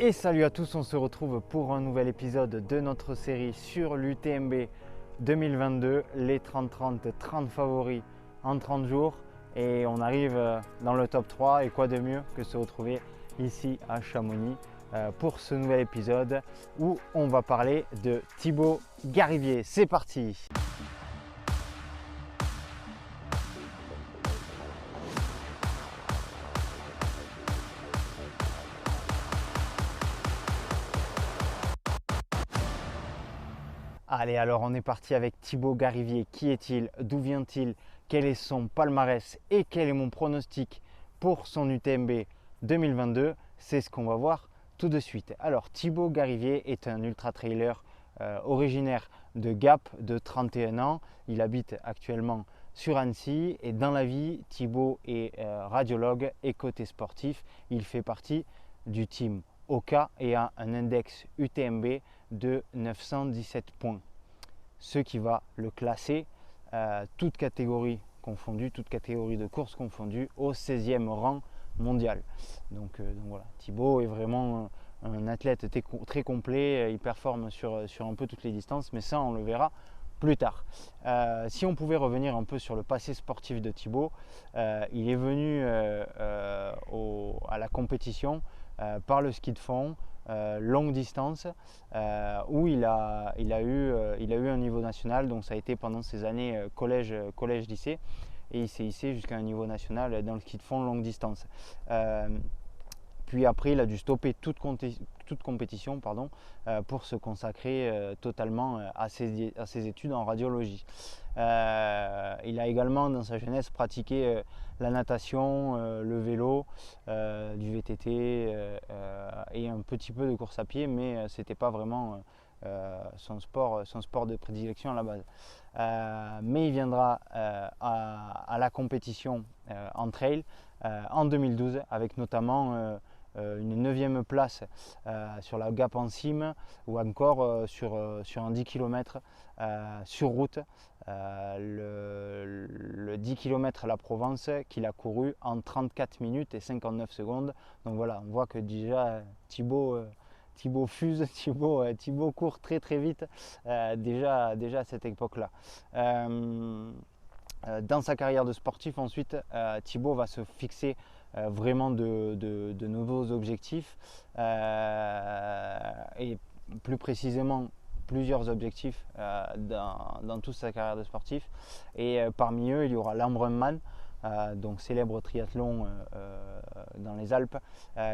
Et salut à tous, on se retrouve pour un nouvel épisode de notre série sur l'UTMB 2022, les 30-30, 30 favoris en 30 jours. Et on arrive dans le top 3 et quoi de mieux que se retrouver ici à Chamonix pour ce nouvel épisode où on va parler de Thibaut Garivier. C'est parti! Allez, alors on est parti avec Thibaut Garivier. Qui est-il? D'où vient-il? Quel est son palmarès? Et quel est mon pronostic pour son UTMB 2022? C'est ce qu'on va voir tout de suite. Alors, Thibaut Garivier est un ultra-trailer originaire de Gap, de 31 ans. Il habite actuellement sur Annecy et dans la vie, Thibaut est radiologue et côté sportif. Il fait partie du team Oka et a un index UTMB de 917 points. Ce qui va le classer, toute catégorie confondue, toute catégorie de course confondue, au 16e rang mondial. Donc voilà, Thibaut est vraiment un athlète très complet, il performe sur un peu toutes les distances, mais ça on le verra plus tard. Si on pouvait revenir un peu sur le passé sportif de Thibaut, il est venu à la compétition par le ski de fond, longue distance, où il a eu un niveau national, donc ça a été pendant ses années collège-lycée, et il s'est hissé jusqu'à un niveau national dans le ski de fond longue distance. Puis après, il a dû stopper toute compétition pour se consacrer totalement à ses études en radiologie. Il a également, dans sa jeunesse, pratiqué la natation, le vélo, du VTT et un petit peu de course à pied, mais ce n'était pas vraiment son sport de prédilection à la base. Mais il viendra à la compétition en trail en 2012 avec notamment une 9e place sur la Gap en cime ou encore sur un 10 km sur route, le 10 km à la Provence qu'il a couru en 34 minutes et 59 secondes. Donc voilà, on voit que déjà Thibaut fuse, Thibaut court très très vite déjà à cette époque-là. Dans sa carrière de sportif ensuite, Thibaut va se fixer vraiment de nouveaux objectifs et plus précisément plusieurs objectifs dans toute sa carrière de sportif, et parmi eux il y aura l'Ambrunman, donc célèbre triathlon dans les Alpes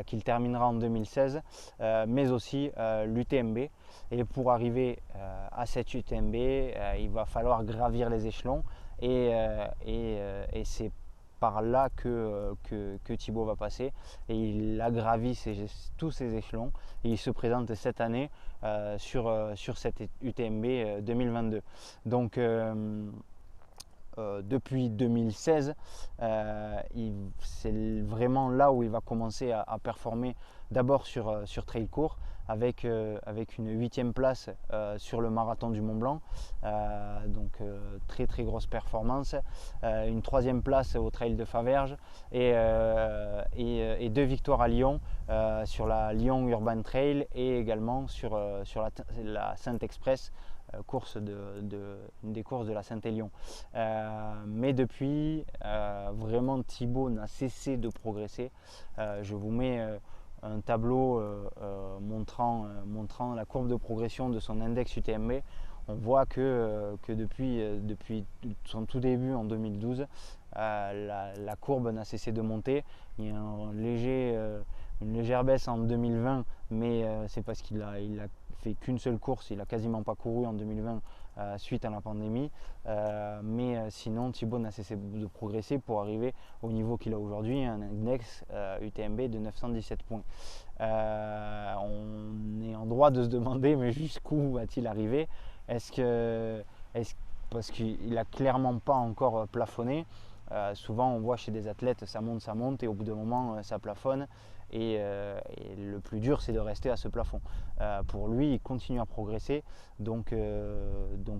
qu'il terminera en 2016, mais aussi l'UTMB. Et pour arriver à cette UTMB, il va falloir gravir les échelons, et c'est par là que Thibaut va passer, et il a gravi tous ces échelons et il se présente cette année sur cette UTMB 2022. Donc depuis 2016, c'est vraiment là où il va commencer à performer, d'abord sur trail court avec une 8e place sur le marathon du Mont Blanc, donc très très grosse performance, une 3e place au trail de Faverges et 2 victoires à Lyon sur la Lyon Urban Trail et également sur la Saint-Express, une des courses de la Saint-Élion. Mais depuis, vraiment Thibaut n'a cessé de progresser. Je vous mets un tableau montrant la courbe de progression de son index UTMB. On voit que depuis son tout début en 2012, la courbe n'a cessé de monter. Il y a une légère baisse en 2020, mais c'est parce qu'il a fait qu'une seule course, il n'a quasiment pas couru en 2020 suite à la pandémie, mais sinon Thibaut n'a cessé de progresser pour arriver au niveau qu'il a aujourd'hui, un index UTMB de 917 points. On est en droit de se demander, mais jusqu'où va-t-il arriver? Parce qu'il n'a clairement pas encore plafonné. Souvent on voit chez des athlètes ça monte et au bout d'un moment ça plafonne, et le plus dur c'est de rester à ce plafond. Pour lui il continue à progresser, donc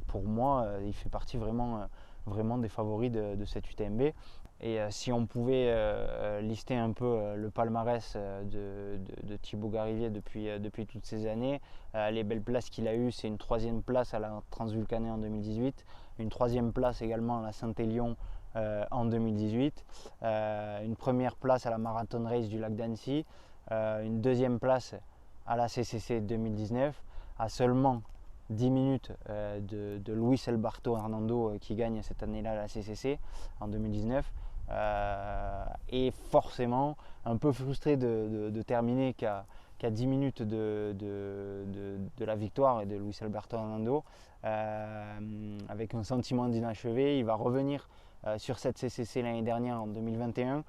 pour moi il fait partie vraiment vraiment des favoris de cette UTMB. Et si on pouvait lister un peu le palmarès de Thibaut Garivier depuis toutes ces années, les belles places qu'il a eues, c'est une 3e place à la Transvulcanée en 2018, une 3e place également à la Saint-Élion en 2018, une 1re place à la Marathon Race du Lac d'Annecy, une 2e place à la CCC 2019, à seulement 10 minutes de Luis Alberto Hernando qui gagne cette année-là la CCC en 2019. Et forcément un peu frustré de terminer qu'à 10 minutes de la victoire et de Luis Alberto Hernando, avec un sentiment d'inachevé. Il va revenir sur cette CCC l'année dernière en 2021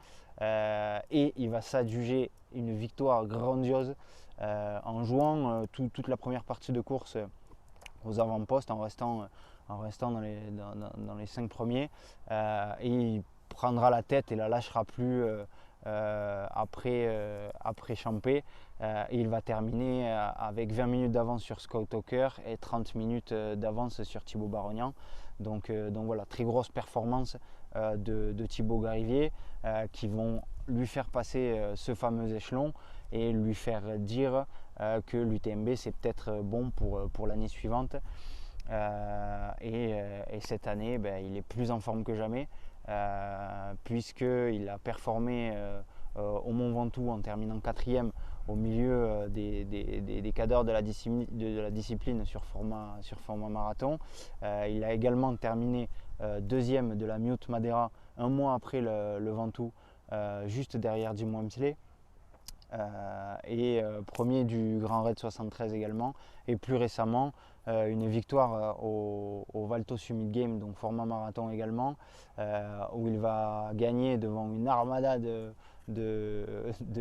et il va s'adjuger une victoire grandiose en jouant toute la première partie de course aux avant-postes, en restant dans les 5 premiers, et il prendra la tête et la lâchera plus après Champé, et il va terminer avec 20 minutes d'avance sur Scott Hawker et 30 minutes d'avance sur Thibaut Barognan. Donc voilà, très grosse performance de Thibaut Garivier qui vont lui faire passer ce fameux échelon et lui faire dire que l'UTMB c'est peut-être bon pour l'année suivante. Et cette année, il est plus en forme que jamais, puisqu'il a performé au Mont Ventoux en terminant 4e au milieu des cadres de la discipline sur format marathon. Il a également terminé 2e de la Mute Madeira un mois après le Ventoux, juste derrière Jim Wamsley. Et premier du Grand Raid 73 également, et plus récemment une victoire au Valto Summit Game, donc format marathon également, où il va gagner devant une armada de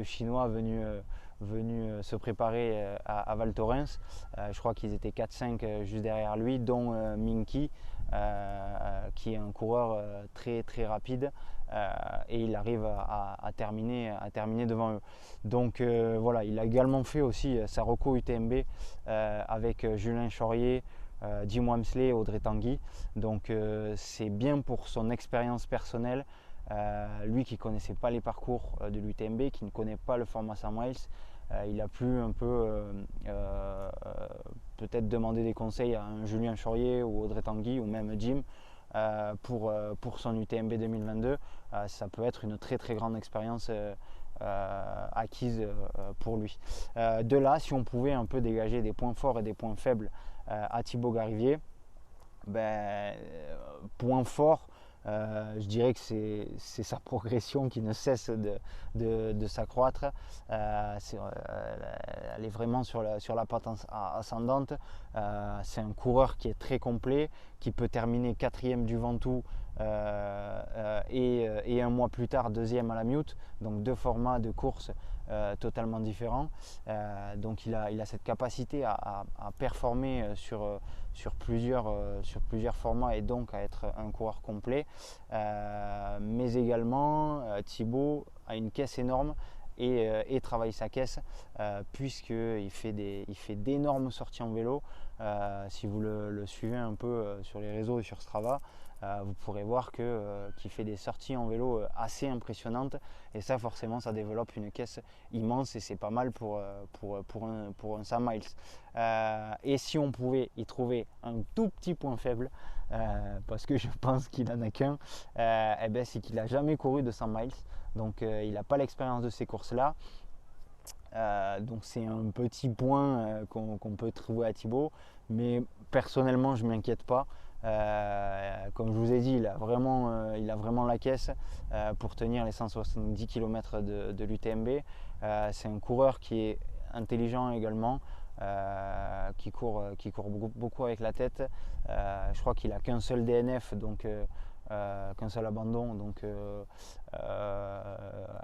Chinois venus se préparer à Val Thorens. Je crois qu'ils étaient 4-5 juste derrière lui, dont Minky, qui est un coureur très très rapide, et il arrive à terminer devant eux. Donc voilà, il a également fait aussi sa reco UTMB avec Julien Chaurier, Jim Wamsley et Audrey Tanguy. Donc c'est bien pour son expérience personnelle. Lui qui ne connaissait pas les parcours de l'UTMB, qui ne connaît pas le format 100 miles, il a pu un peu peut-être demander des conseils à un Julien Chaurier ou Audrey Tanguy ou même Jim pour son UTMB 2022. Ça peut être une très très grande expérience acquise pour lui. De là, si on pouvait un peu dégager des points forts et des points faibles à Thibaut Garivier, point fort, je dirais que c'est sa progression qui ne cesse de s'accroître. Elle est vraiment sur la pente ascendante. C'est un coureur qui est très complet, qui peut terminer 4e du Ventoux et un mois plus tard 2e à la Mute, donc 2 formats de course totalement différents. Donc il a cette capacité à performer sur plusieurs formats et donc à être un coureur complet. Mais également Thibaut a une caisse énorme et travaille sa caisse, puisqu'il fait d'énormes sorties en vélo. Si vous le suivez un peu sur les réseaux et sur Strava, vous pourrez voir qu'il fait des sorties en vélo assez impressionnantes, et ça forcément ça développe une caisse immense et c'est pas mal pour un 100 miles. Et si on pouvait y trouver un tout petit point faible, parce que je pense qu'il n'en a qu'un, c'est qu'il n'a jamais couru de 100 miles, donc il n'a pas l'expérience de ces courses là. Donc c'est un petit point qu'on peut trouver à Thibaut, mais personnellement je ne m'inquiète pas. Comme je vous ai dit, il a vraiment la caisse pour tenir les 170 km de l'UTMB. C'est un coureur qui est intelligent également, qui court beaucoup avec la tête. Je crois qu'il n'a qu'un seul DNF, donc qu'un seul abandon, donc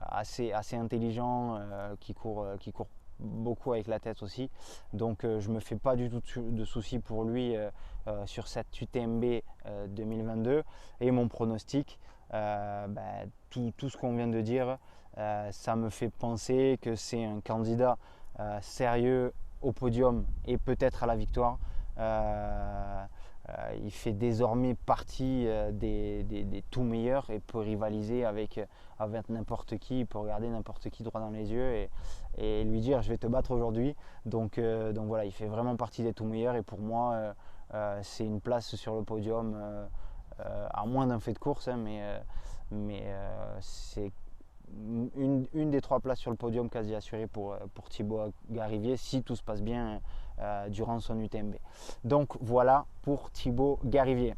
assez intelligent, qui court beaucoup avec la tête aussi. Donc je ne me fais pas du tout de soucis pour lui sur cette UTMB 2022. Et mon pronostic, tout ce qu'on vient de dire, ça me fait penser que c'est un candidat sérieux au podium et peut-être à la victoire. il fait désormais partie des tout meilleurs et peut rivaliser avec n'importe qui. Il peut regarder n'importe qui droit dans les yeux et lui dire je vais te battre aujourd'hui. Donc voilà, il fait vraiment partie des tout meilleurs et pour moi c'est une place sur le podium à moins d'un fait de course, hein, mais c'est une des 3 places sur le podium quasi assurée pour Thibaut Garivier si tout se passe bien durant son UTMB. Donc voilà pour Thibaut Garivier.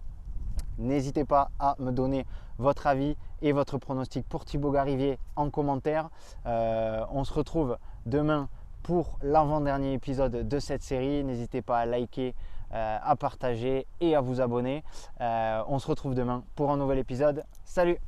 N'hésitez pas à me donner votre avis et votre pronostic pour Thibaut Garivier en commentaire. On se retrouve demain pour l'avant-dernier épisode de cette série. N'hésitez pas à liker, à partager et à vous abonner. On se retrouve demain pour un nouvel épisode. Salut!